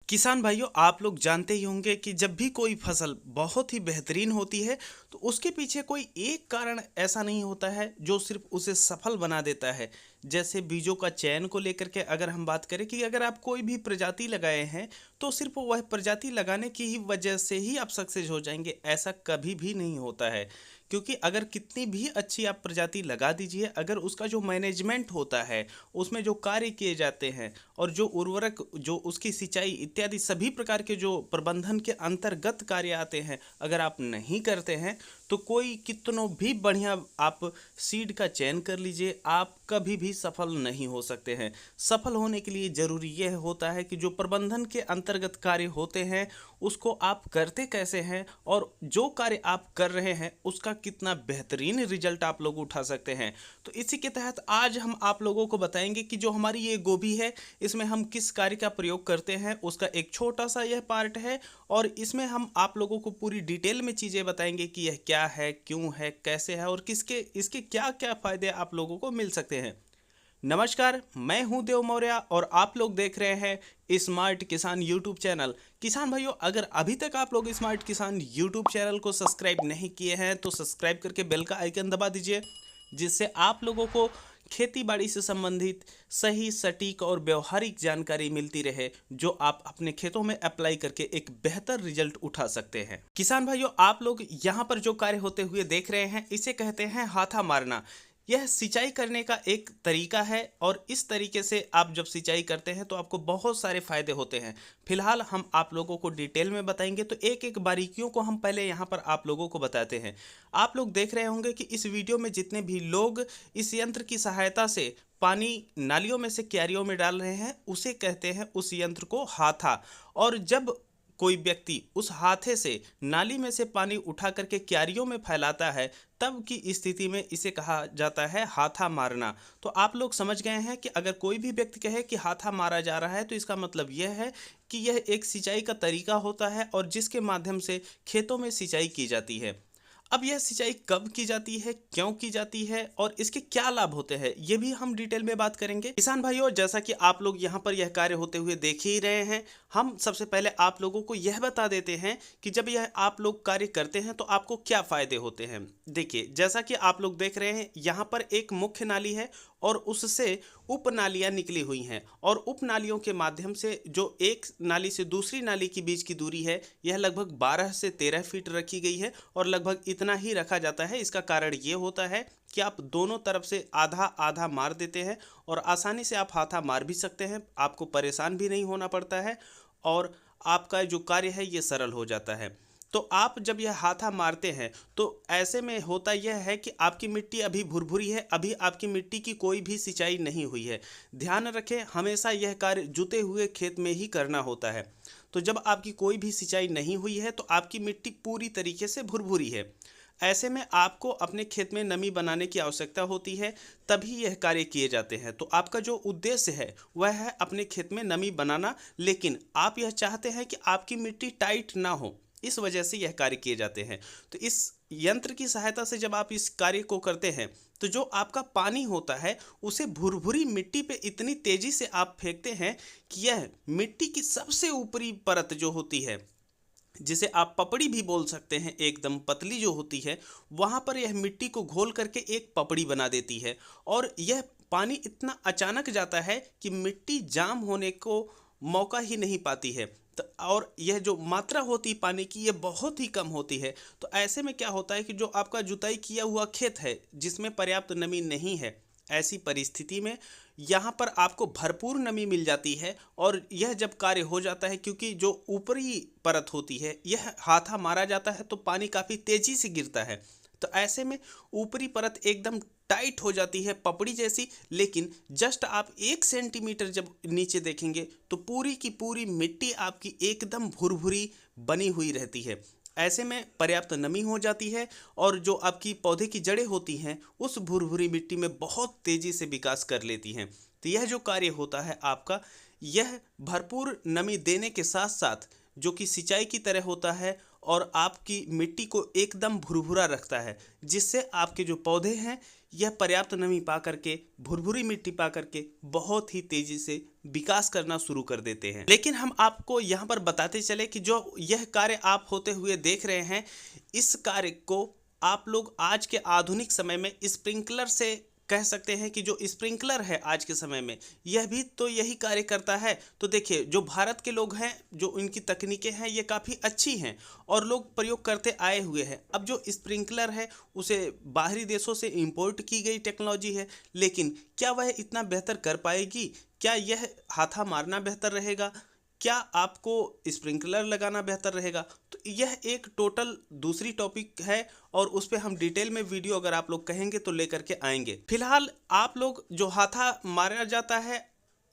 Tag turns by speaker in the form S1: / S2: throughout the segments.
S1: किसान भाइयों, आप लोग जानते ही होंगे कि जब भी कोई फसल बहुत ही बेहतरीन होती है तो उसके पीछे कोई एक कारण ऐसा नहीं होता है जो सिर्फ उसे सफल बना देता है। जैसे बीजों का चयन को लेकर के अगर हम बात करें कि अगर आप कोई भी प्रजाति लगाए हैं तो सिर्फ वह प्रजाति लगाने की ही वजह से ही आप सक्सेस हो जाएंगे, ऐसा कभी भी नहीं होता है। क्योंकि अगर कितनी भी अच्छी आप प्रजाति लगा दीजिए, अगर उसका जो मैनेजमेंट होता है, उसमें जो कार्य किए जाते हैं और जो उर्वरक, जो उसकी सिंचाई इत्यादि सभी प्रकार के जो प्रबंधन के अंतर्गत कार्य आते हैं, अगर आप नहीं करते हैं तो कोई कितनों भी बढ़िया आप सीड का चयन कर लीजिए, आप कभी भी सफल नहीं हो सकते हैं। सफल होने के लिए ज़रूरी यह होता है कि जो प्रबंधन के अंतर्गत कार्य होते हैं उसको आप करते कैसे हैं और जो कार्य आप कर रहे हैं उसका कितना बेहतरीन रिजल्ट आप लोग उठा सकते हैं। तो इसी के तहत आज हम आप लोगों को बताएंगे कि जो हमारी ये गोभी है इसमें हम किस कार्य का प्रयोग करते हैं, उसका एक छोटा सा यह पार्ट है और इसमें हम आप लोगों को पूरी डिटेल में चीज़ें बताएंगे कि यह क्या है, क्यों है, कैसे है और किसके इसके क्या क्या फ़ायदे आप लोगों को मिल सकते हैं। नमस्कार, मैं हूं देव मौर्य और आप लोग देख रहे हैं स्मार्ट किसान यूट्यूब चैनल। किसान भाइयों, अगर अभी तक आप लोग स्मार्ट किसान यूट्यूब चैनल को सब्सक्राइब नहीं किए हैं तो सब्सक्राइब करके बेल का आइकन दबा दीजिए, जिससे आप लोगों को खेती बाड़ी से संबंधित सही, सटीक और व्यवहारिक जानकारी मिलती रहे, जो आप अपने खेतों में अप्लाई करके एक बेहतर रिजल्ट उठा सकते हैं। किसान भाइयों, आप लोग यहाँ पर जो कार्य होते हुए देख रहे हैं इसे कहते हैं हाथा मारना। यह सिंचाई करने का एक तरीका है और इस तरीके से आप जब सिंचाई करते हैं तो आपको बहुत सारे फायदे होते हैं। फिलहाल हम आप लोगों को डिटेल में बताएंगे, तो एक एक बारीकियों को हम पहले यहाँ पर आप लोगों को बताते हैं। आप लोग देख रहे होंगे कि इस वीडियो में जितने भी लोग इस यंत्र की सहायता से पानी नालियों में से क्यारियों में डाल रहे हैं उसे कहते हैं उस यंत्र को हाथा। और जब कोई व्यक्ति उस हाथे से नाली में से पानी उठा करके क्यारियों में फैलाता है तब की स्थिति में इसे कहा जाता है हाथा मारना। तो आप लोग समझ गए हैं कि अगर कोई भी व्यक्ति कहे कि हाथा मारा जा रहा है तो इसका मतलब यह है कि यह एक सिंचाई का तरीका होता है और जिसके माध्यम से खेतों में सिंचाई की जाती है। अब यह सिंचाई कब की जाती है, क्यों की जाती है और इसके क्या लाभ होते हैं, ये भी हम डिटेल में बात करेंगे। किसान भाइयों, जैसा कि आप लोग यहाँ पर यह कार्य होते हुए देख ही रहे हैं, हम सबसे पहले आप लोगों को यह बता देते हैं कि जब यह आप लोग कार्य करते हैं तो आपको क्या फायदे होते हैं। देखिए, जैसा कि आप लोग देख रहे हैं यहाँ पर एक मुख्य नाली है और उससे उप नालियाँ निकली हुई हैं और उप नालियों के माध्यम से जो एक नाली से दूसरी नाली के बीच की दूरी है यह लगभग 12 से 13 फीट रखी गई है और लगभग इतना ही रखा जाता है। इसका कारण ये होता है कि आप दोनों तरफ से आधा आधा मार देते हैं और आसानी से आप हाथा मार भी सकते हैं, आपको परेशान भी नहीं होना पड़ता है और आपका जो कार्य है ये सरल हो जाता है। तो आप जब यह हाथा मारते हैं तो ऐसे में होता यह है कि आपकी मिट्टी अभी भुरभुरी है, अभी आपकी मिट्टी की कोई भी सिंचाई नहीं हुई है। ध्यान रखें, हमेशा यह कार्य जुते हुए खेत में ही करना होता है। तो जब आपकी कोई भी सिंचाई नहीं हुई है तो आपकी मिट्टी पूरी तरीके से भुरभुरी है। ऐसे में आपको अपने खेत में नमी बनाने की आवश्यकता होती है, तभी यह कार्य किए जाते हैं। तो आपका जो उद्देश्य है वह है अपने खेत में नमी बनाना, लेकिन आप यह चाहते हैं कि आपकी मिट्टी टाइट ना हो, इस वजह से यह कार्य किए जाते हैं। तो इस यंत्र की सहायता से जब आप इस कार्य को करते हैं तो जो आपका पानी होता है उसे भुरभुरी मिट्टी पे इतनी तेजी से आप फेंकते हैं कि यह मिट्टी की सबसे ऊपरी परत जो होती है, जिसे आप पपड़ी भी बोल सकते हैं, एकदम पतली जो होती है, वहाँ पर यह मिट्टी को घोल करके एक पपड़ी बना देती है और यह पानी इतना अचानक जाता है कि मिट्टी जाम होने को मौका ही नहीं पाती है। और यह जो मात्रा होती है पानी की यह बहुत ही कम होती है। तो ऐसे में क्या होता है कि जो आपका जुताई किया हुआ खेत है जिसमें पर्याप्त नमी नहीं है, ऐसी परिस्थिति में यहाँ पर आपको भरपूर नमी मिल जाती है और यह जब कार्य हो जाता है, क्योंकि जो ऊपरी परत होती है यह हाथा मारा जाता है तो पानी काफ़ी तेज़ी से गिरता है। तो ऐसे में ऊपरी परत एकदम टाइट हो जाती है पपड़ी जैसी, लेकिन जस्ट आप 1 सेंटीमीटर जब नीचे देखेंगे तो पूरी की पूरी मिट्टी आपकी एकदम भुरभुरी बनी हुई रहती है। ऐसे में पर्याप्त नमी हो जाती है और जो आपकी पौधे की जड़ें होती हैं उस भुरभुरी मिट्टी में बहुत तेज़ी से विकास कर लेती हैं। तो यह जो कार्य होता है आपका, यह भरपूर नमी देने के साथ साथ जो कि सिंचाई की तरह होता है और आपकी मिट्टी को एकदम भुरभुरा रखता है, जिससे आपके जो पौधे हैं यह पर्याप्त नमी पा करके, भुरभुरी मिट्टी पा करके बहुत ही तेजी से विकास करना शुरू कर देते हैं। लेकिन हम आपको यहाँ पर बताते चले कि जो यह कार्य आप होते हुए देख रहे हैं, इस कार्य को आप लोग आज के आधुनिक समय में स्प्रिंकलर से कह सकते हैं कि जो स्प्रिंकलर है आज के समय में, यह भी तो यही कार्य करता है। तो देखिए, जो भारत के लोग हैं, जो इनकी तकनीकें हैं, ये काफ़ी अच्छी हैं और लोग प्रयोग करते आए हुए हैं। अब जो स्प्रिंकलर है उसे बाहरी देशों से इंपोर्ट की गई टेक्नोलॉजी है, लेकिन क्या वह इतना बेहतर कर पाएगी? क्या यह हाथा मारना बेहतर रहेगा? क्या आपको स्प्रिंकलर लगाना बेहतर रहेगा? तो यह एक टोटल दूसरी टॉपिक है और उस पर हम डिटेल में वीडियो अगर आप लोग कहेंगे तो लेकर के आएंगे। फिलहाल आप लोग जो हाथा मारा जाता है,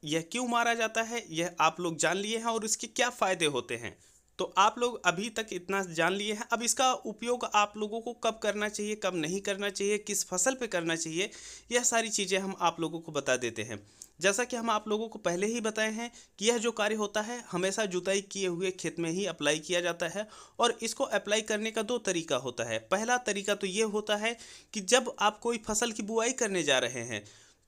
S1: यह क्यों मारा जाता है, यह आप लोग जान लिए हैं और इसके क्या फ़ायदे होते हैं। तो आप लोग अभी तक इतना जान लिए हैं। अब इसका उपयोग आप लोगों को कब करना चाहिए, कब नहीं करना चाहिए, किस फसल पे करना चाहिए, यह सारी चीज़ें हम आप लोगों को बता देते हैं। जैसा कि हम आप लोगों को पहले ही बताए हैं कि यह जो कार्य होता है हमेशा जुताई किए हुए खेत में ही अप्लाई किया जाता है और इसको अप्लाई करने का दो तरीका होता है। पहला तरीका तो ये होता है कि जब आप कोई फसल की बुआई करने जा रहे हैं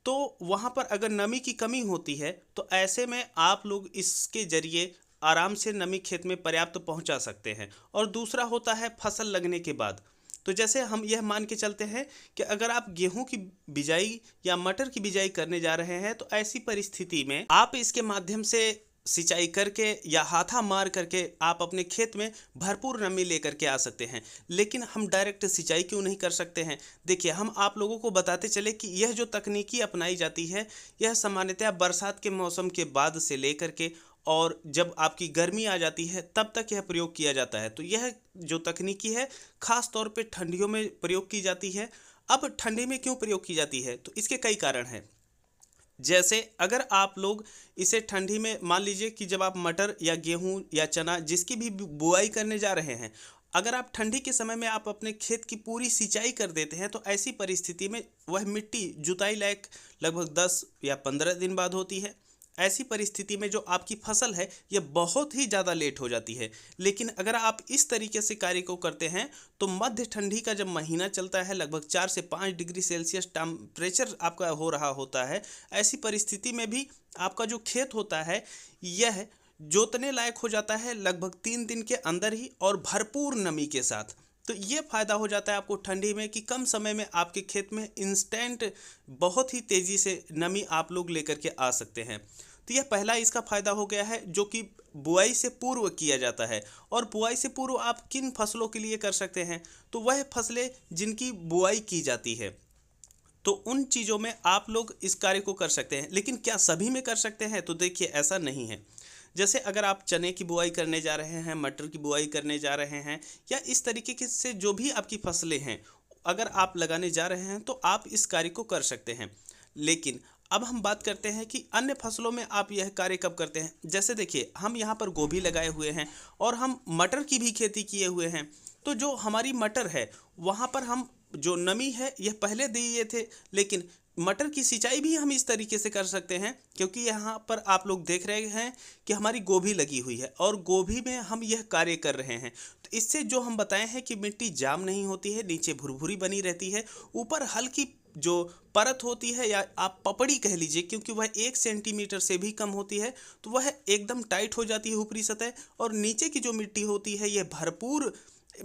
S1: तो वहाँ पर अगर नमी की कमी होती है तो ऐसे में आप लोग इसके जरिए आराम से नमी खेत में पर्याप्त पहुँचा सकते हैं। और दूसरा होता है फसल लगने के बाद। तो जैसे हम यह मान के चलते हैं कि अगर आप गेहूं की बिजाई या मटर की बिजाई करने जा रहे हैं तो ऐसी परिस्थिति में आप इसके माध्यम से सिंचाई करके या हाथा मार करके आप अपने खेत में भरपूर नमी लेकर के आ सकते हैं। लेकिन हम डायरेक्ट सिंचाई क्यों नहीं कर सकते हैं? देखिए, हम आप लोगों को बताते चले कि यह जो तकनीकी अपनाई जाती है, यह सामान्यतः बरसात के मौसम के बाद से लेकर के और जब आपकी गर्मी आ जाती है तब तक यह प्रयोग किया जाता है। तो यह जो तकनीकी है ख़ास तौर पे ठंडियों में प्रयोग की जाती है। अब ठंडी में क्यों प्रयोग की जाती है? तो इसके कई कारण हैं। जैसे अगर आप लोग इसे ठंडी में मान लीजिए कि जब आप मटर या गेहूं या चना जिसकी भी बुआई करने जा रहे हैं, अगर आप ठंडी के समय में आप अपने खेत की पूरी सिंचाई कर देते हैं तो ऐसी परिस्थिति में वह मिट्टी जुताई लायक लगभग 10 या 15 दिन बाद होती है। ऐसी परिस्थिति में जो आपकी फसल है यह बहुत ही ज़्यादा लेट हो जाती है। लेकिन अगर आप इस तरीके से कार्य को करते हैं तो मध्य ठंडी का जब महीना चलता है, लगभग 4 से 5 डिग्री सेल्सियस टेम्परेचर आपका हो रहा होता है, ऐसी परिस्थिति में भी आपका जो खेत होता है यह जोतने लायक हो जाता है लगभग 3 दिन के अंदर ही और भरपूर नमी के साथ। तो ये फ़ायदा हो जाता है आपको ठंडी में कि कम समय में आपके खेत में इंस्टेंट बहुत ही तेज़ी से नमी आप लोग लेकर के आ सकते हैं। तो यह पहला इसका फ़ायदा हो गया है जो कि बुआई से पूर्व किया जाता है। और बुआई से पूर्व आप किन फसलों के लिए कर सकते हैं? तो वह फसलें जिनकी बुआई की जाती है, तो उन चीज़ों में आप लोग इस कार्य को कर सकते हैं। लेकिन क्या सभी में कर सकते हैं? तो देखिए, ऐसा नहीं है। जैसे अगर आप चने की बुआई करने जा रहे हैं, मटर की बुआई करने जा रहे हैं या इस तरीके से जो भी आपकी फसलें हैं अगर आप लगाने जा रहे हैं तो आप इस कार्य को कर सकते हैं। लेकिन अब हम बात करते हैं कि अन्य फसलों में आप यह कार्य कब करते हैं। जैसे देखिए, हम यहाँ पर गोभी लगाए हुए हैं और हम मटर की भी खेती किए हुए हैं। तो जो हमारी मटर है वहाँ पर हम जो नमी है यह पहले दिए थे, लेकिन मटर की सिंचाई भी हम इस तरीके से कर सकते हैं क्योंकि यहाँ पर आप लोग देख रहे हैं कि हमारी गोभी लगी हुई है और गोभी में हम यह कार्य कर रहे हैं। तो इससे जो हम बताए हैं कि मिट्टी जाम नहीं होती है, नीचे भुरभुरी बनी रहती है, ऊपर हल्की जो परत होती है या आप पपड़ी कह लीजिए क्योंकि वह 1 सेंटीमीटर से भी कम होती है, तो वह एकदम टाइट हो जाती है ऊपरी सतह। और नीचे की जो मिट्टी होती है यह भरपूर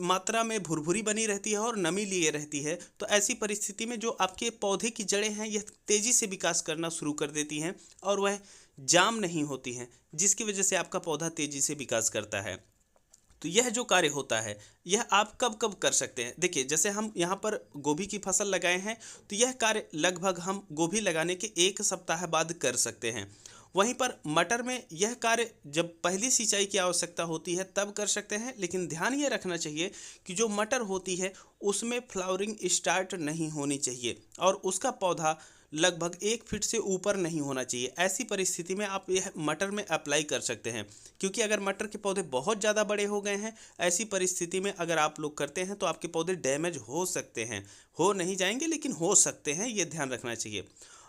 S1: मात्रा में भुरभुरी बनी रहती है और नमी लिए रहती है। तो ऐसी परिस्थिति में जो आपके पौधे की जड़ें हैं यह तेज़ी से विकास करना शुरू कर देती हैं और वह जाम नहीं होती हैं, जिसकी वजह से आपका पौधा तेज़ी से विकास करता है। तो यह जो कार्य होता है यह आप कब कब कर सकते हैं? देखिए, जैसे हम यहाँ पर गोभी की फसल लगाए हैं तो यह कार्य लगभग हम गोभी लगाने के 1 सप्ताह बाद कर सकते हैं। वहीं पर मटर में यह कार्य जब पहली सिंचाई की आवश्यकता होती है तब कर सकते हैं। लेकिन ध्यान ये रखना चाहिए कि जो मटर होती है उसमें फ्लावरिंग स्टार्ट नहीं होनी चाहिए और उसका पौधा लगभग 1 फीट से ऊपर नहीं होना चाहिए। ऐसी परिस्थिति में आप यह मटर में अप्लाई कर सकते हैं क्योंकि अगर मटर के पौधे बहुत ज़्यादा बड़े हो गए हैं, ऐसी परिस्थिति में अगर आप लोग करते हैं तो आपके पौधे डैमेज हो सकते हैं। हो नहीं जाएंगे लेकिन हो सकते हैं, ये ध्यान रखना चाहिए।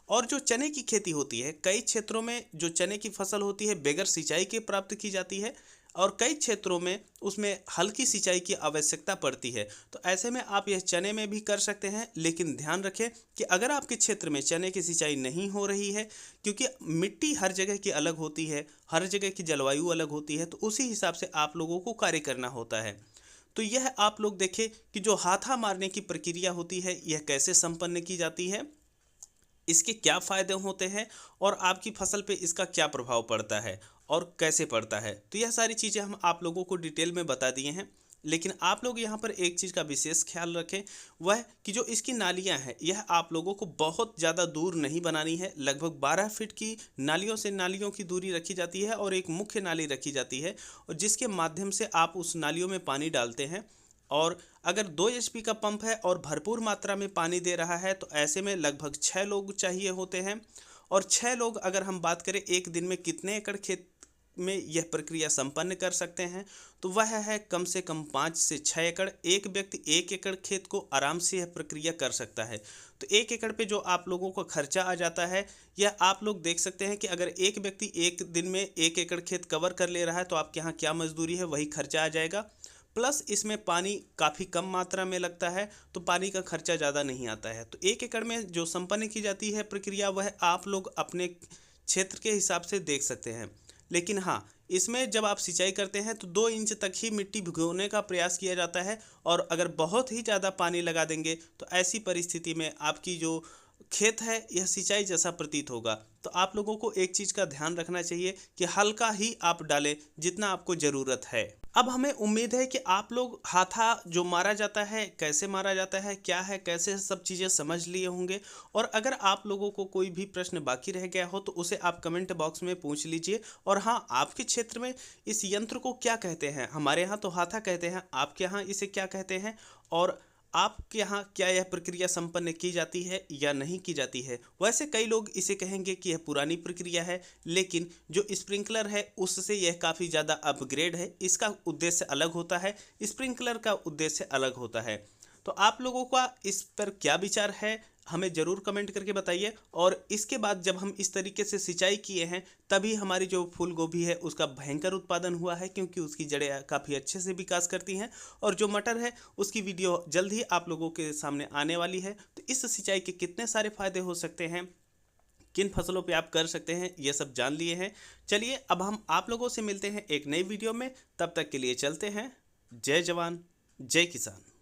S1: और जो चने की खेती होती है, कई क्षेत्रों में जो चने की फसल होती है बगैर सिंचाई के प्राप्त की जाती है और कई क्षेत्रों में उसमें हल्की सिंचाई की आवश्यकता पड़ती है। तो ऐसे में आप यह चने में भी कर सकते हैं, लेकिन ध्यान रखें कि अगर आपके क्षेत्र में चने की सिंचाई नहीं हो रही है, क्योंकि मिट्टी हर जगह की अलग होती है, हर जगह की जलवायु अलग होती है, तो उसी हिसाब से आप लोगों को कार्य करना होता है। तो यह आप लोग देखें कि जो हाथा मारने की प्रक्रिया होती है यह कैसे संपन्न की जाती है, इसके क्या फ़ायदे होते हैं और आपकी फसल पे इसका क्या प्रभाव पड़ता है और कैसे पड़ता है। तो यह सारी चीज़ें हम आप लोगों को डिटेल में बता दिए हैं, लेकिन आप लोग यहाँ पर एक चीज़ का विशेष ख्याल रखें, वह कि जो इसकी नालियाँ हैं यह आप लोगों को बहुत ज़्यादा दूर नहीं बनानी है। लगभग 12 फीट की नालियों से नालियों की दूरी रखी जाती है और एक मुख्य नाली रखी जाती है, और जिसके माध्यम से आप उस नालियों में पानी डालते हैं। और अगर 2 एचपी का पंप है और भरपूर मात्रा में पानी दे रहा है तो ऐसे में लगभग 6 लोग चाहिए होते हैं। और 6 लोग अगर हम बात करें एक दिन में कितने एकड़ खेत में यह प्रक्रिया संपन्न कर सकते हैं, तो वह है कम से कम 5 से 6 एकड़। एक व्यक्ति 1 एकड़ खेत को आराम से यह प्रक्रिया कर सकता है। तो 1 एकड़ पे जो आप लोगों को खर्चा आ जाता है, यह आप लोग देख सकते हैं कि अगर एक व्यक्ति एक दिन में 1 एकड़ खेत कवर कर ले रहा है तो आपके यहाँ क्या मजदूरी है वही खर्चा आ जाएगा। प्लस इसमें पानी काफ़ी कम मात्रा में लगता है, तो पानी का खर्चा ज़्यादा नहीं आता है। तो 1 एकड़ में जो संपन्न की जाती है प्रक्रिया वह आप लोग अपने क्षेत्र के हिसाब से देख सकते हैं। लेकिन हाँ, इसमें जब आप सिंचाई करते हैं तो 2 इंच तक ही मिट्टी भिगोने का प्रयास किया जाता है, और अगर बहुत ही ज़्यादा पानी लगा देंगे तो ऐसी परिस्थिति में आपकी जो खेत है यह सिंचाई जैसा प्रतीत होगा। तो आप लोगों को एक चीज़ का ध्यान रखना चाहिए कि हल्का ही आप डालें जितना आपको ज़रूरत है। अब हमें उम्मीद है कि आप लोग हाथा जो मारा जाता है, कैसे मारा जाता है, क्या है, कैसे सब चीज़ें समझ लिए होंगे। और अगर आप लोगों को कोई भी प्रश्न बाकी रह गया हो तो उसे आप कमेंट बॉक्स में पूछ लीजिए। और हाँ, आपके क्षेत्र में इस यंत्र को क्या कहते हैं? हमारे यहाँ तो हाथा कहते हैं, आपके यहाँ इसे क्या कहते हैं? और आपके यहाँ क्या यह प्रक्रिया संपन्न की जाती है या नहीं की जाती है? वैसे कई लोग इसे कहेंगे कि यह पुरानी प्रक्रिया है, लेकिन जो स्प्रिंकलर है उससे यह काफ़ी ज़्यादा अपग्रेड है। इसका उद्देश्य अलग होता है, स्प्रिंकलर का उद्देश्य अलग होता है। तो आप लोगों का इस पर क्या विचार है हमें ज़रूर कमेंट करके बताइए। और इसके बाद जब हम इस तरीके से सिंचाई किए हैं तभी हमारी जो फूल गोभी है उसका भयंकर उत्पादन हुआ है, क्योंकि उसकी जड़ें काफ़ी अच्छे से विकास करती हैं। और जो मटर है उसकी वीडियो जल्द ही आप लोगों के सामने आने वाली है। तो इस सिंचाई के कितने सारे फायदे हो सकते हैं, किन फसलों पे आप कर सकते हैं, ये सब जान लिए हैं। चलिए अब हम आप लोगों से मिलते हैं एक नई वीडियो में, तब तक के लिए चलते हैं। जय जवान जय किसान।